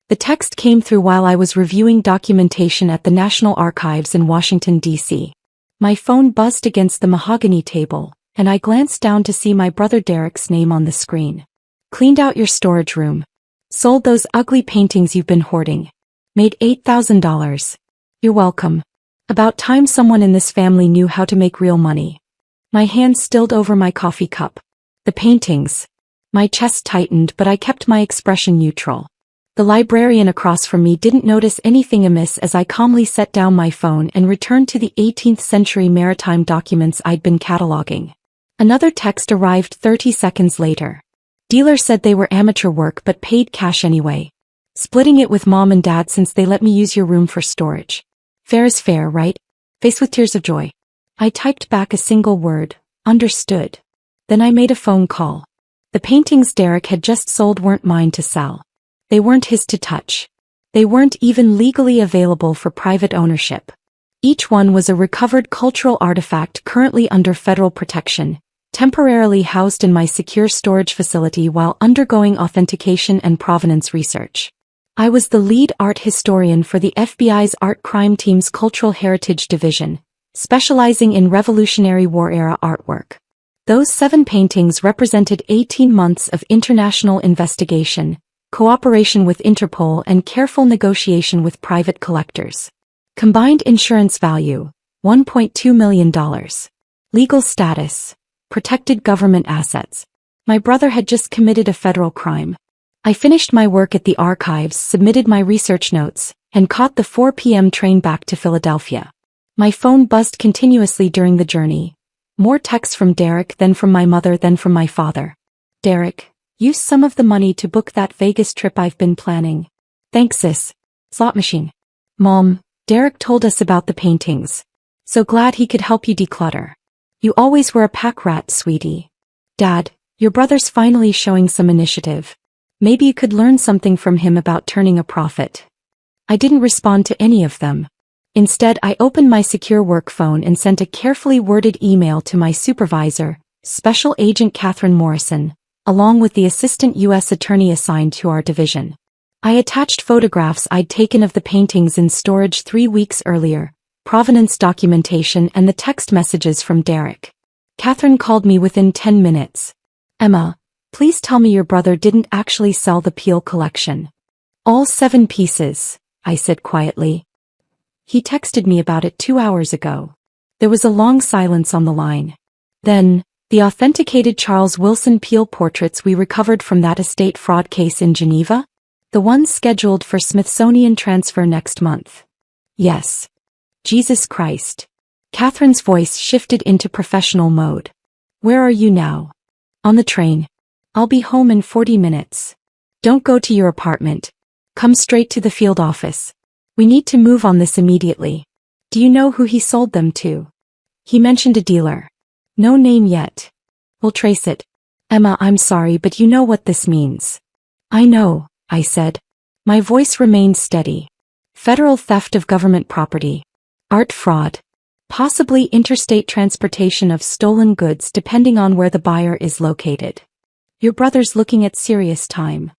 The text came through while I was reviewing documentation at the National Archives in Washington, D.C. My phone buzzed against the mahogany table, and I glanced down to see my brother Derek's name on the screen. Cleaned out your storage room. Sold those ugly paintings you've been hoarding. Made $8,000. You're welcome. About time someone in this family knew how to make real money. My hand stilled over my coffee cup. The paintings. My chest tightened, but I kept my expression neutral. The librarian across from me didn't notice anything amiss as I calmly set down my phone and returned to the 18th century maritime documents I'd been cataloging. Another text arrived 30 seconds later. Dealer said they were amateur work but paid cash anyway. Splitting it with mom and dad since they let me use your room for storage. Fair is fair, right? Face with tears of joy. I typed back a single word, understood. Then I made a phone call. The paintings Derek had just sold weren't mine to sell. They weren't his to touch. They weren't even legally available for private ownership. Each one was a recovered cultural artifact currently under federal protection, temporarily housed in my secure storage facility while undergoing authentication and provenance research. I was the lead art historian for the FBI's Art Crime Team's Cultural Heritage Division, specializing in Revolutionary War-era artwork. Those 7 paintings represented 18 months of international investigation, cooperation with Interpol and careful negotiation with private collectors. Combined insurance value, $1.2 million. Legal status, protected government assets. My brother had just committed a federal crime. I finished my work at the archives, submitted my research notes, and caught the 4 p.m. train back to Philadelphia. My phone buzzed continuously during the journey. More texts from Derek, then from my mother, then from my father. Derek, use some of the money to book that Vegas trip I've been planning. Thanks, sis. Slot machine. Mom, Derek told us about the paintings. So glad he could help you declutter. You always were a pack rat, sweetie. Dad, your brother's finally showing some initiative. Maybe you could learn something from him about turning a profit. I didn't respond to any of them. Instead, I opened my secure work phone and sent a carefully worded email to my supervisor, Special Agent Catherine Morrison, along with the assistant U.S. attorney assigned to our division. I attached photographs I'd taken of the paintings in storage 3 weeks earlier, provenance documentation and the text messages from Derek. Catherine called me within 10 minutes. Emma, please tell me your brother didn't actually sell the Peel collection. All 7 pieces, I said quietly. He texted me about it 2 hours ago. There was a long silence on the line. Then, the authenticated Charles Wilson Peel portraits we recovered from that estate fraud case in Geneva? The ones scheduled for Smithsonian transfer next month. Yes. Jesus Christ. Catherine's voice shifted into professional mode. Where are you now? On the train. I'll be home in 40 minutes. Don't go to your apartment. Come straight to the field office. We need to move on this immediately. Do you know who he sold them to? He mentioned a dealer. No name yet. We'll trace it. Emma, I'm sorry, but you know what this means. I know, I said. My voice remained steady. Federal theft of government property. Art fraud. Possibly interstate transportation of stolen goods depending on where the buyer is located. Your brother's looking at serious time.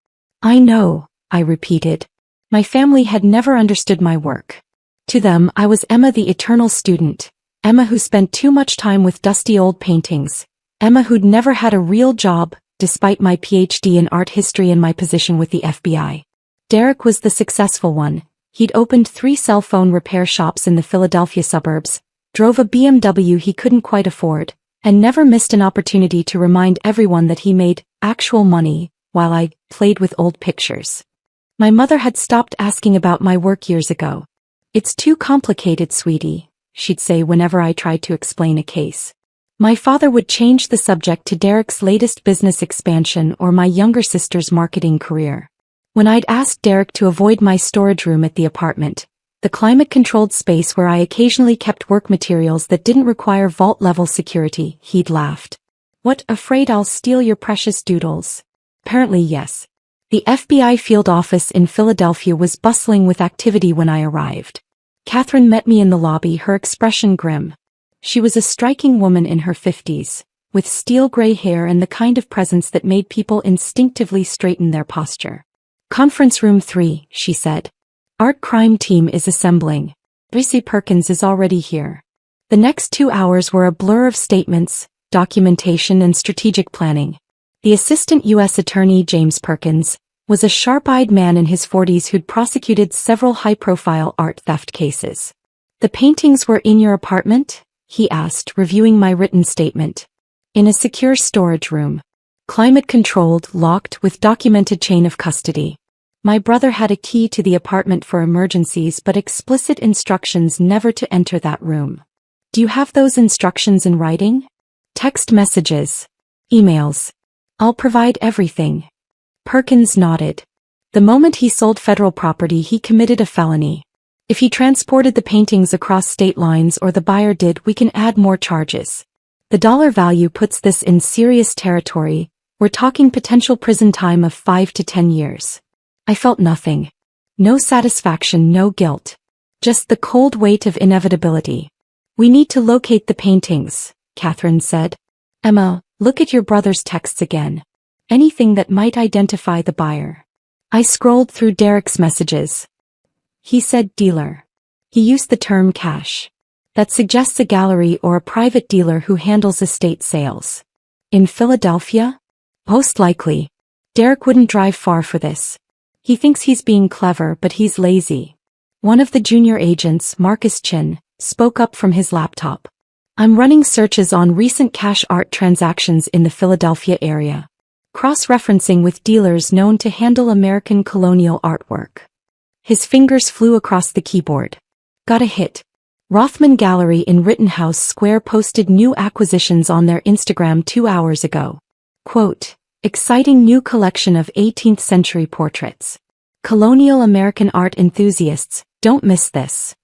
I know, I repeated. My family had never understood my work. To them, I was Emma the eternal student. Emma who spent too much time with dusty old paintings. Emma who'd never had a real job, despite my PhD in art history and my position with the FBI. Derek was the successful one. He'd opened 3 cell phone repair shops in the Philadelphia suburbs, drove a BMW he couldn't quite afford, and never missed an opportunity to remind everyone that he made actual money, while I played with old pictures. My mother had stopped asking about my work years ago. It's too complicated, sweetie, she'd say whenever I tried to explain a case. My father would change the subject to Derek's latest business expansion or my younger sister's marketing career. When I'd asked Derek to avoid my storage room at the apartment, the climate-controlled space where I occasionally kept work materials that didn't require vault-level security, he'd laughed. What, afraid I'll steal your precious doodles? Apparently yes. The FBI field office in Philadelphia was bustling with activity when I arrived. Catherine met me in the lobby, her expression grim. She was a striking woman in her 50s, with steel gray hair and the kind of presence that made people instinctively straighten their posture. Conference room 3, she said. Art crime team is assembling. Tracy Perkins is already here. The next 2 hours were a blur of statements, documentation and strategic planning. The assistant U.S. attorney, James Perkins, was a sharp-eyed man in his 40s who'd prosecuted several high-profile art theft cases. The paintings were in your apartment? He asked, reviewing my written statement. In a secure storage room. Climate-controlled, locked, with documented chain of custody. My brother had a key to the apartment for emergencies but explicit instructions never to enter that room. Do you have those instructions in writing? Text messages. Emails. I'll provide everything. Perkins nodded. The moment he sold federal property, he committed a felony. If he transported the paintings across state lines or the buyer did, we can add more charges. The dollar value puts this in serious territory. We're talking potential prison time of 5 to 10 years. I felt nothing. No satisfaction, no guilt. Just the cold weight of inevitability. We need to locate the paintings, Catherine said. Emma, look at your brother's texts again. Anything that might identify the buyer. I scrolled through Derek's messages. He said dealer. He used the term cash. That suggests a gallery or a private dealer who handles estate sales. In Philadelphia? Most likely. Derek wouldn't drive far for this. He thinks he's being clever, but he's lazy. One of the junior agents, Marcus Chin, spoke up from his laptop. I'm running searches on recent cash art transactions in the Philadelphia area. Cross-referencing with dealers known to handle American colonial artwork. His fingers flew across the keyboard. Got a hit. Rothman Gallery in Rittenhouse Square posted new acquisitions on their Instagram 2 hours ago. Quote, exciting new collection of 18th century portraits. Colonial American art enthusiasts, don't miss this.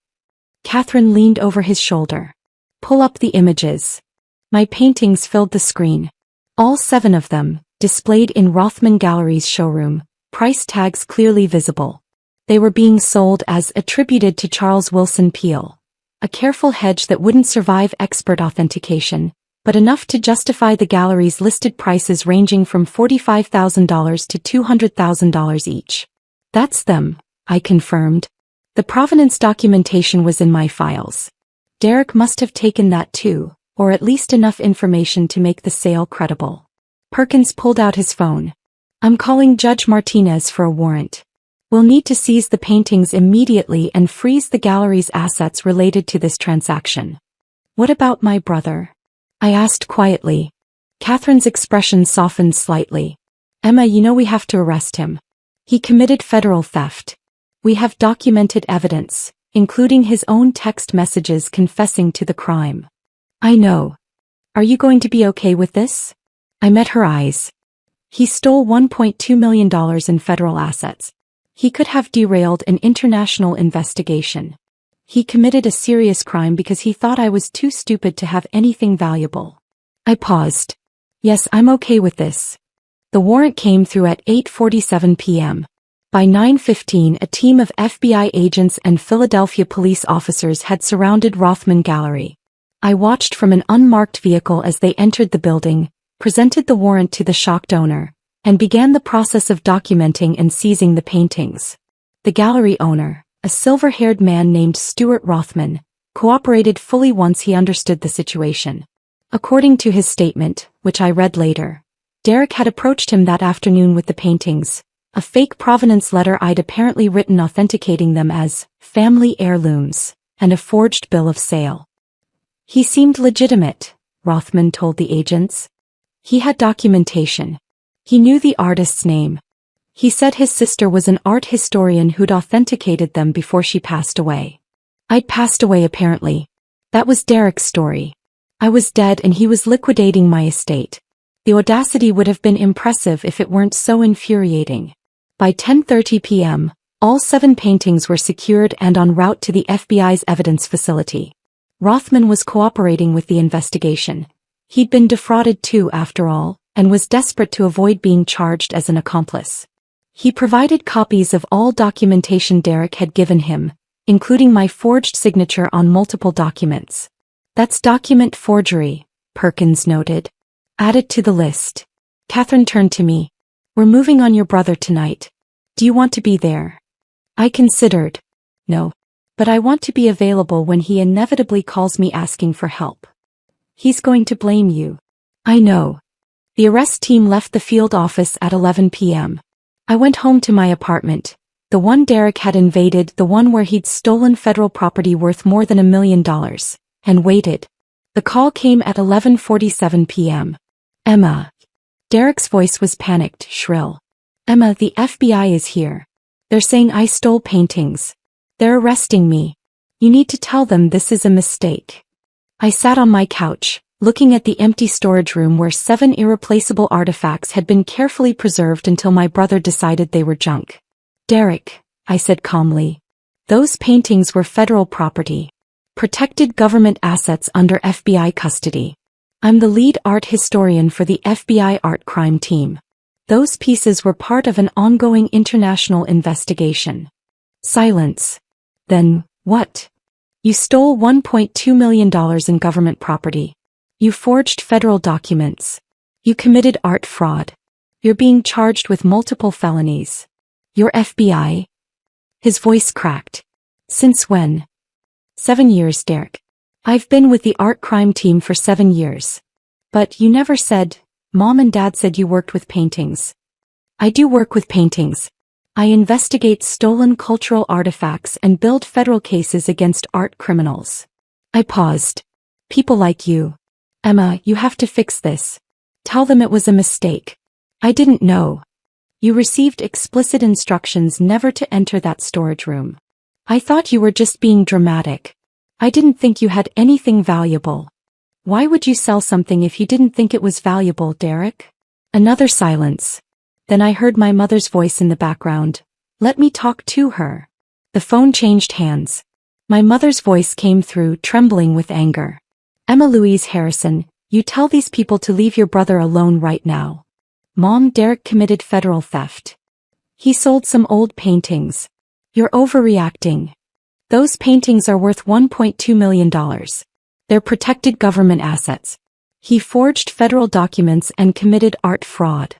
Catherine leaned over his shoulder. Pull up the images. My paintings filled the screen. All 7 of them, displayed in Rothman Gallery's showroom, price tags clearly visible. They were being sold as attributed to Charles Wilson Peale. A careful hedge that wouldn't survive expert authentication, but enough to justify the gallery's listed prices ranging from $45,000 to $200,000 each. That's them, I confirmed. The provenance documentation was in my files. Derek must have taken that too, or at least enough information to make the sale credible. Perkins pulled out his phone. I'm calling Judge Martinez for a warrant. We'll need to seize the paintings immediately and freeze the gallery's assets related to this transaction. What about my brother? I asked quietly. Catherine's expression softened slightly. Emma, you know we have to arrest him. He committed federal theft. We have documented evidence, including his own text messages confessing to the crime. I know. Are you going to be okay with this? I met her eyes. He stole $1.2 million in federal assets. He could have derailed an international investigation. He committed a serious crime because he thought I was too stupid to have anything valuable. I paused. Yes, I'm okay with this. The warrant came through at 8:47 p.m. By 9:15, a team of FBI agents and Philadelphia police officers had surrounded Rothman Gallery. I watched from an unmarked vehicle as they entered the building, presented the warrant to the shocked owner, and began the process of documenting and seizing the paintings. The gallery owner, a silver-haired man named Stuart Rothman, cooperated fully once he understood the situation. According to his statement, which I read later, Derek had approached him that afternoon with the paintings, a fake provenance letter I'd apparently written authenticating them as family heirlooms, and a forged bill of sale. He seemed legitimate, Rothman told the agents. He had documentation. He knew the artist's name. He said his sister was an art historian who'd authenticated them before she passed away. I'd passed away apparently. That was Derek's story. I was dead and he was liquidating my estate. The audacity would have been impressive if it weren't so infuriating. By 10:30 p.m., all 7 paintings were secured and en route to the FBI's evidence facility. Rothman was cooperating with the investigation. He'd been defrauded too, after all, and was desperate to avoid being charged as an accomplice. He provided copies of all documentation Derek had given him, including my forged signature on multiple documents. That's document forgery, Perkins noted. Add it to the list. Catherine turned to me. We're moving on your brother tonight. Do you want to be there? I considered. No. But I want to be available when he inevitably calls me asking for help. He's going to blame you. I know. The arrest team left the field office at 11 p.m. I went home to my apartment, the one Derek had invaded, the one where he'd stolen federal property worth more than $1 million, and waited. The call came at 11:47 p.m. Emma. Derek's voice was panicked, shrill. Emma, the FBI is here. They're saying I stole paintings. They're arresting me. You need to tell them this is a mistake. I sat on my couch, looking at the empty storage room where 7 irreplaceable artifacts had been carefully preserved until my brother decided they were junk. Derek, I said calmly. Those paintings were federal property. Protected government assets under FBI custody. I'm the lead art historian for the FBI art crime team. Those pieces were part of an ongoing international investigation. Silence. Then, what? You stole $1.2 million in government property. You forged federal documents. You committed art fraud. You're being charged with multiple felonies. You're FBI? His voice cracked. Since when? 7 years, Derek. I've been with the art crime team for 7 years. But you never said, Mom and Dad said you worked with paintings. I do work with paintings. I investigate stolen cultural artifacts and build federal cases against art criminals. I paused. People like you. Emma, you have to fix this. Tell them it was a mistake. I didn't know. You received explicit instructions never to enter that storage room. I thought you were just being dramatic. I didn't think you had anything valuable. Why would you sell something if you didn't think it was valuable, Derek? Another silence. Then I heard my mother's voice in the background. Let me talk to her. The phone changed hands. My mother's voice came through, trembling with anger. Emma Louise Harrison, you tell these people to leave your brother alone right now. Mom, Derek committed federal theft. He sold some old paintings. You're overreacting. Those paintings are worth $1.2 million. They're protected government assets. He forged federal documents and committed art fraud.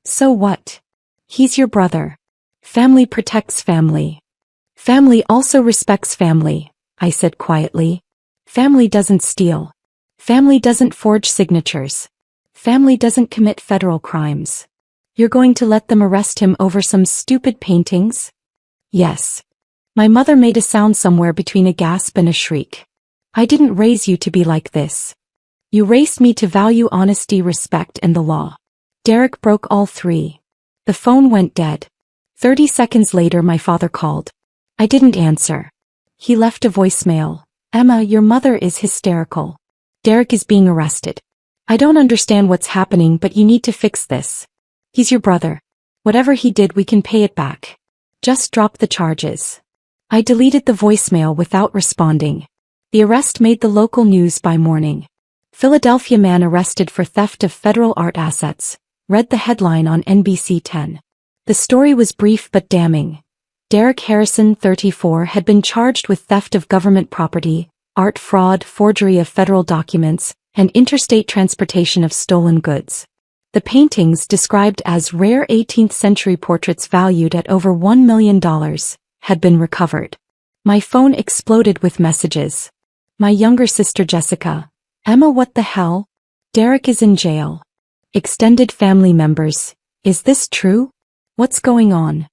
So what? He's your brother. Family protects family. Family also respects family, I said quietly. Family doesn't steal. Family doesn't forge signatures. Family doesn't commit federal crimes. You're going to let them arrest him over some stupid paintings? Yes. My mother made a sound somewhere between a gasp and a shriek. I didn't raise you to be like this. You raised me to value honesty, respect, and the law. Derek broke all three. The phone went dead. 30 seconds later my father called. I didn't answer. He left a voicemail. Emma, your mother is hysterical. Derek is being arrested. I don't understand what's happening, but you need to fix this. He's your brother. Whatever he did, we can pay it back. Just drop the charges. I deleted the voicemail without responding. The arrest made the local news by morning. Philadelphia man arrested for theft of federal art assets, read the headline on NBC 10. The story was brief but damning. Derek Harrison, 34, had been charged with theft of government property, art fraud, forgery of federal documents, and interstate transportation of stolen goods. The paintings, described as rare 18th-century portraits valued at over $1 million, had been recovered. My phone exploded with messages. My younger sister Jessica. Emma, what the hell? Derek is in jail. Extended family members. Is this true? What's going on?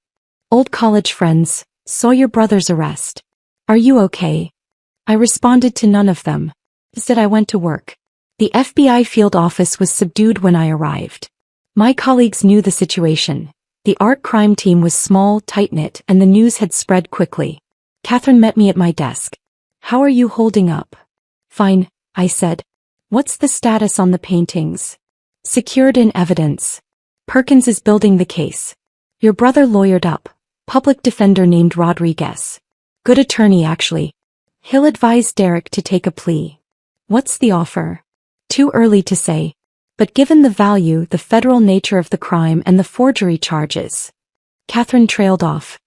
Old college friends. Saw your brother's arrest. Are you okay? I responded to none of them. Instead I went to work. The FBI field office was subdued when I arrived. My colleagues knew the situation. The art crime team was small, tight-knit, and the news had spread quickly. Catherine met me at my desk. How are you holding up? Fine, I said. What's the status on the paintings? Secured in evidence. Perkins is building the case. Your brother lawyered up. Public defender named Rodriguez. Good attorney, actually. He'll advise Derek to take a plea. What's the offer? Too early to say. But given the value, the federal nature of the crime, and the forgery charges. Catherine trailed off.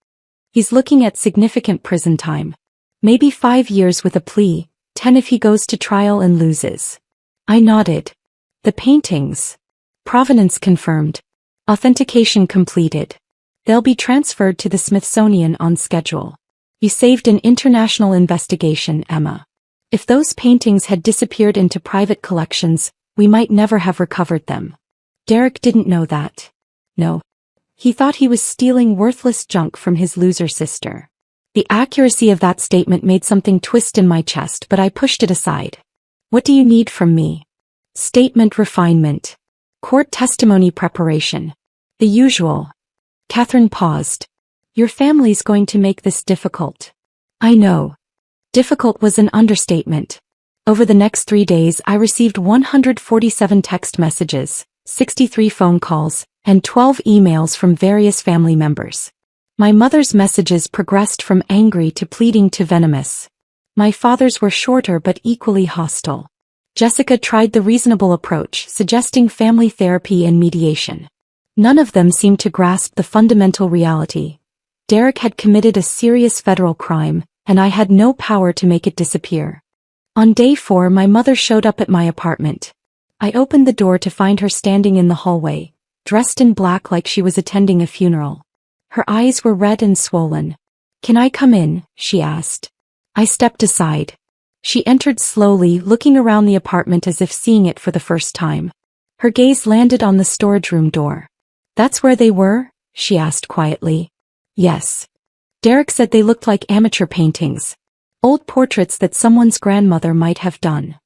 He's looking at significant prison time. Maybe 5 years with a plea, 10 if he goes to trial and loses. I nodded. The paintings. Provenance confirmed. Authentication completed. They'll be transferred to the Smithsonian on schedule. You saved an international investigation, Emma. If those paintings had disappeared into private collections, we might never have recovered them. Derek didn't know that. No. He thought he was stealing worthless junk from his loser sister. The accuracy of that statement made something twist in my chest, but I pushed it aside. What do you need from me? Statement refinement. Court testimony preparation. The usual. Catherine paused. Your family's going to make this difficult. I know. Difficult was an understatement. Over the next 3 days I received 147 text messages, 63 phone calls, and 12 emails from various family members. My mother's messages progressed from angry to pleading to venomous. My father's were shorter but equally hostile. Jessica tried the reasonable approach, suggesting family therapy and mediation. None of them seemed to grasp the fundamental reality. Derek had committed a serious federal crime, and I had no power to make it disappear. On day 4, my mother showed up at my apartment. I opened the door to find her standing in the hallway, dressed in black like she was attending a funeral. Her eyes were red and swollen. Can I come in? She asked. I stepped aside. She entered slowly, looking around the apartment as if seeing it for the first time. Her gaze landed on the storage room door. That's where they were? She asked quietly. Yes. Derek said they looked like amateur paintings. Old portraits that someone's grandmother might have done.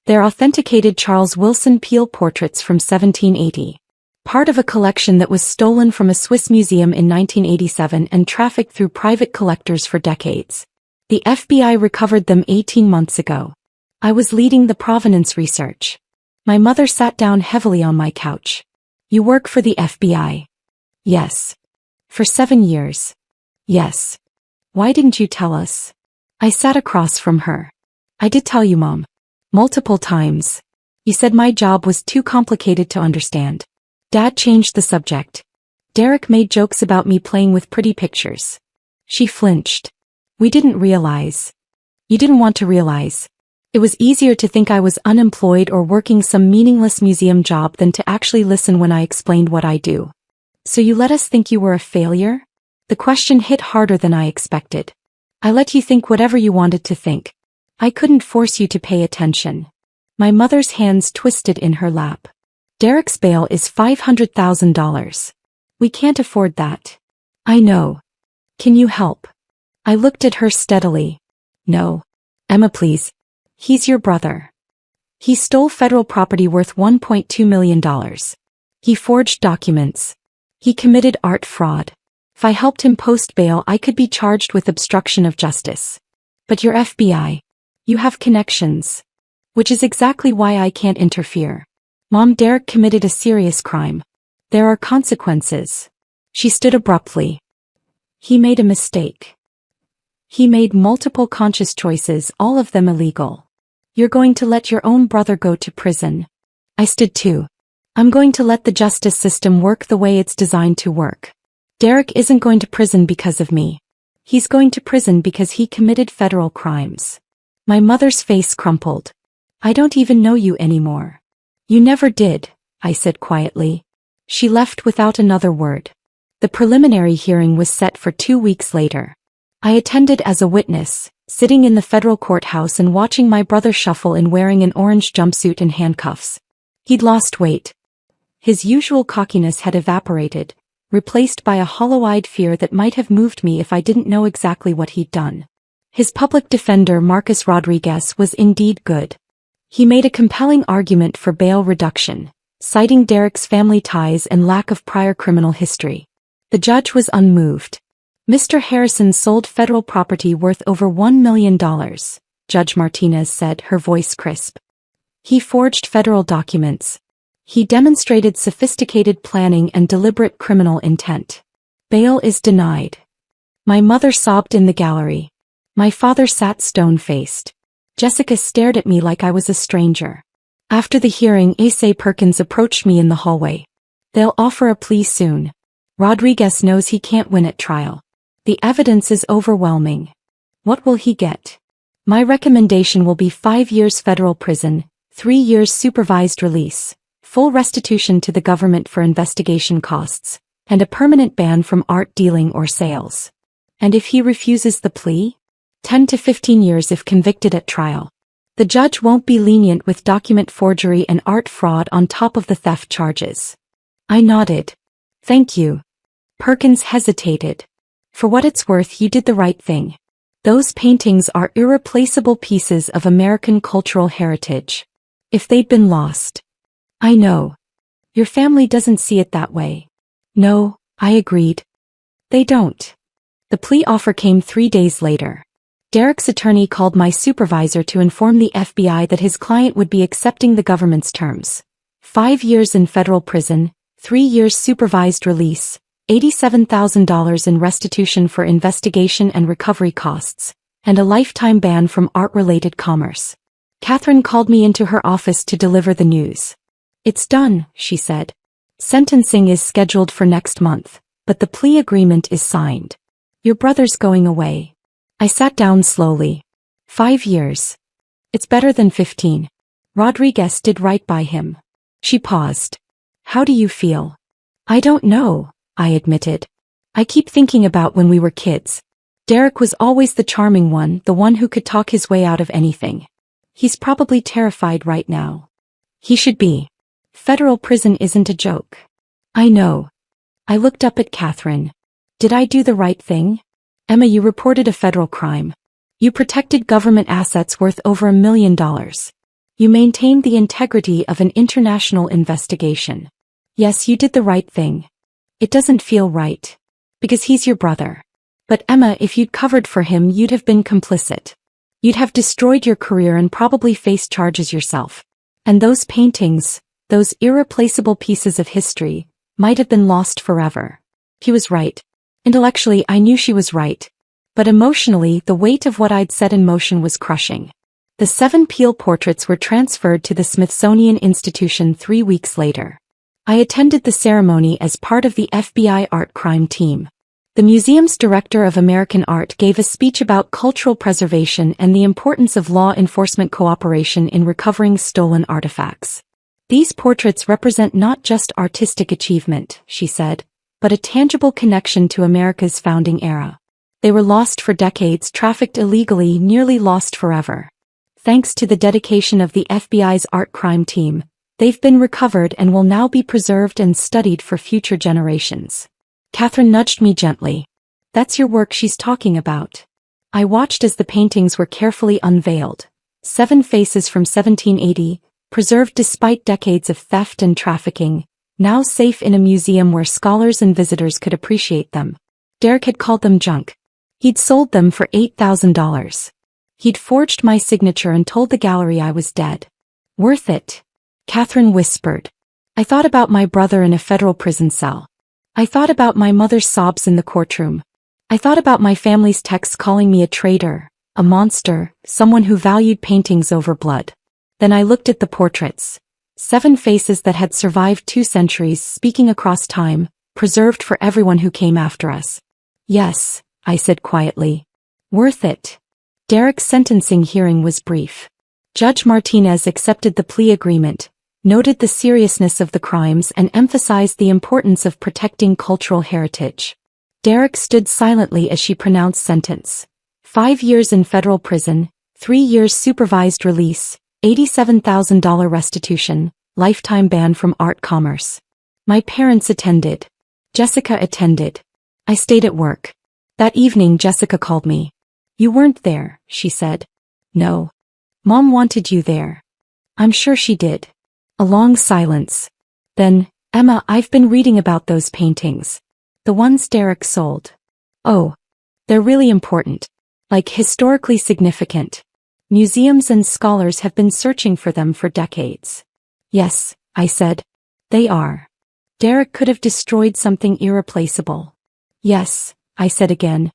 They're authenticated Charles Wilson Peale portraits from 1780. Part of a collection that was stolen from a Swiss museum in 1987 and trafficked through private collectors for decades. The FBI recovered them 18 months ago. I was leading the provenance research. My mother sat down heavily on my couch. You work for the FBI? Yes. For 7 years. Yes. Why didn't you tell us? I sat across from her. I did tell you, Mom. Multiple times. You said my job was too complicated to understand. Dad changed the subject. Derek made jokes about me playing with pretty pictures. She flinched. We didn't realize. You didn't want to realize. It was easier to think I was unemployed or working some meaningless museum job than to actually listen when I explained what I do. So you let us think you were a failure? The question hit harder than I expected. I let you think whatever you wanted to think. I couldn't force you to pay attention. My mother's hands twisted in her lap. Derek's bail is $500,000. We can't afford that. I know. Can you help? I looked at her steadily. No. Emma, please. He's your brother. He stole federal property worth $1.2 million. He forged documents. He committed art fraud. If I helped him post bail, I could be charged with obstruction of justice. But you're FBI. You have connections. Which is exactly why I can't interfere. Mom, Derek committed a serious crime. There are consequences. She stood abruptly. He made a mistake. He made multiple conscious choices, all of them illegal. You're going to let your own brother go to prison. I stood too. I'm going to let the justice system work the way it's designed to work. Derek isn't going to prison because of me. He's going to prison because he committed federal crimes. My mother's face crumpled. I don't even know you anymore. You never did, I said quietly. She left without another word. The preliminary hearing was set for 2 weeks later. I attended as a witness, sitting in the federal courthouse and watching my brother shuffle in wearing an orange jumpsuit and handcuffs. He'd lost weight. His usual cockiness had evaporated, replaced by a hollow-eyed fear that might have moved me if I didn't know exactly what he'd done. His public defender, Marcus Rodriguez, was indeed good. He made a compelling argument for bail reduction, citing Derek's family ties and lack of prior criminal history. The judge was unmoved. Mr. Harrison sold federal property worth over $1 million, Judge Martinez said, her voice crisp. He forged federal documents. He demonstrated sophisticated planning and deliberate criminal intent. Bail is denied. My mother sobbed in the gallery. My father sat stone-faced. Jessica stared at me like I was a stranger. After the hearing, Asa Perkins approached me in the hallway. They'll offer a plea soon. Rodriguez knows he can't win at trial. The evidence is overwhelming. What will he get? My recommendation will be 5 years federal prison, 3 years supervised release, full restitution to the government for investigation costs, and a permanent ban from art dealing or sales. And if he refuses the plea? 10 to 15 years if convicted at trial. The judge won't be lenient with document forgery and art fraud on top of the theft charges. I nodded. Thank you. Perkins hesitated. For what it's worth, you did the right thing. Those paintings are irreplaceable pieces of American cultural heritage. If they'd been lost. I know. Your family doesn't see it that way. No, I agreed. They don't. The plea offer came 3 days later. Derek's attorney called my supervisor to inform the FBI that his client would be accepting the government's terms. 5 years in federal prison, 3 years supervised release, $87,000 in restitution for investigation and recovery costs, and a lifetime ban from art-related commerce. Catherine called me into her office to deliver the news. It's done, she said. Sentencing is scheduled for next month, but the plea agreement is signed. Your brother's going away. I sat down slowly. 5 years. It's better than 15. Rodriguez did right by him. She paused. How do you feel? I don't know, I admitted. I keep thinking about when we were kids. Derek was always the charming one, the one who could talk his way out of anything. He's probably terrified right now. He should be. Federal prison isn't a joke. I know. I looked up at Catherine. Did I do the right thing? Emma, you reported a federal crime. You protected government assets worth over $1 million. You maintained the integrity of an international investigation. Yes, you did the right thing. It doesn't feel right. Because he's your brother. But Emma, if you'd covered for him, you'd have been complicit. You'd have destroyed your career and probably faced charges yourself. And those paintings, those irreplaceable pieces of history, might have been lost forever. He was right. Intellectually, I knew she was right. But emotionally, the weight of what I'd set in motion was crushing. The 7 Peale portraits were transferred to the Smithsonian Institution 3 weeks later. I attended the ceremony as part of the FBI art crime team. The museum's director of American art gave a speech about cultural preservation and the importance of law enforcement cooperation in recovering stolen artifacts. These portraits represent not just artistic achievement, she said, but a tangible connection to America's founding era. They were lost for decades, trafficked illegally, nearly lost forever. Thanks to the dedication of the FBI's art crime team, they've been recovered and will now be preserved and studied for future generations. Catherine nudged me gently. That's your work she's talking about. I watched as the paintings were carefully unveiled. 7 faces from 1780, preserved despite decades of theft and trafficking, now safe in a museum where scholars and visitors could appreciate them. Derek had called them junk. He'd sold them for $8,000. He'd forged my signature and told the gallery I was dead. Worth it. Catherine whispered. I thought about my brother in a federal prison cell. I thought about my mother's sobs in the courtroom. I thought about my family's texts calling me a traitor, a monster, someone who valued paintings over blood. Then I looked at the portraits. 7 faces that had survived 2 centuries, speaking across time, preserved for everyone who came after us. Yes, I said quietly. Worth it. Derek's sentencing hearing was brief. Judge Martinez accepted the plea agreement, noted the seriousness of the crimes and emphasized the importance of protecting cultural heritage. Derek stood silently as she pronounced sentence. 5 years in federal prison, 3 years supervised release, $87,000 restitution, lifetime ban from art commerce. My parents attended. Jessica attended. I stayed at work. That evening Jessica called me. You weren't there, she said. No. Mom wanted you there. I'm sure she did. A long silence. Then, Emma, I've been reading about those paintings. The ones Derek sold. Oh. They're really important. Like historically significant. Museums and scholars have been searching for them for decades. Yes, I said. They are. Derek could have destroyed something irreplaceable. Yes, I said again.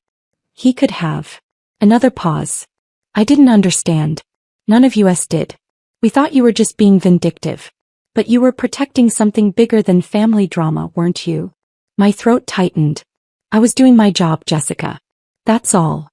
He could have. Another pause. I didn't understand. None of us did. We thought you were just being vindictive. But you were protecting something bigger than family drama, weren't you? My throat tightened. I was doing my job, Jessica. That's all.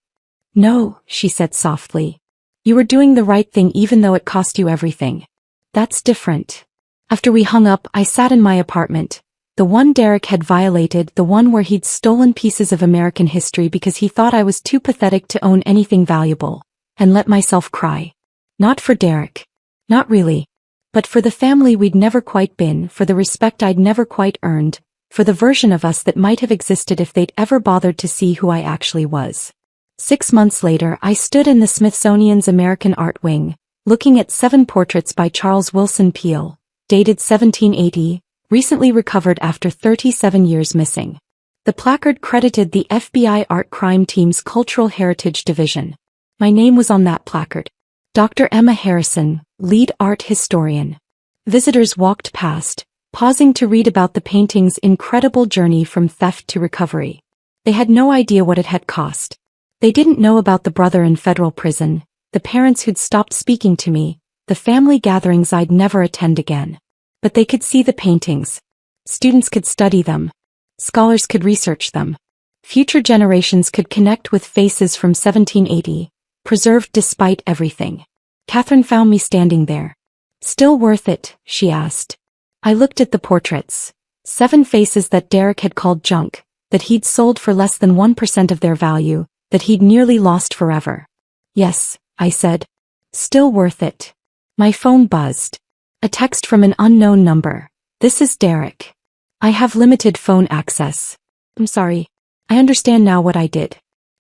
No, she said softly. You were doing the right thing even though it cost you everything. That's different. After we hung up, I sat in my apartment, The one Derek had violated, the one where he'd stolen pieces of American history because he thought I was too pathetic to own anything valuable, and let myself cry. Not for Derek. Not really. But for the family we'd never quite been, for the respect I'd never quite earned, for the version of us that might have existed if they'd ever bothered to see who I actually was. 6 months later, I stood in the Smithsonian's American Art Wing, looking at 7 portraits by Charles Willson Peale, dated 1780, recently recovered after 37 years missing. The placard credited the FBI Art Crime Team's Cultural Heritage Division. My name was on that placard. Dr. Emma Harrison, lead art historian. Visitors walked past, pausing to read about the painting's incredible journey from theft to recovery. They had no idea what it had cost. They didn't know about the brother in federal prison, the parents who'd stopped speaking to me, the family gatherings I'd never attend again. But they could see the paintings. Students could study them. Scholars could research them. Future generations could connect with faces from 1780, preserved despite everything. Catherine found me standing there. Still worth it, she asked. I looked at the portraits. 7 faces that Derek had called junk, that he'd sold for less than 1% of their value, that he'd nearly lost forever. Yes, I said. Still worth it. My phone buzzed. A text from an unknown number. This is Derek. I have limited phone access. I'm sorry. I understand now what I did.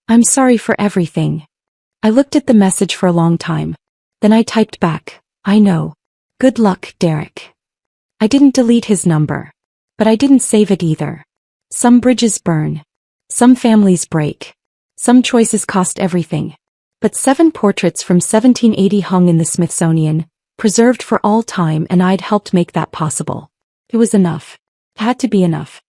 I'm sorry for everything. I looked at the message for a long time. Then I typed back, I know. Good luck, Derek. I didn't delete his number. But I didn't save it either. Some bridges burn. Some families break. Some choices cost everything. But 7 portraits from 1780 hung in the Smithsonian, preserved for all time, and I'd helped make that possible. It was enough. It had to be enough.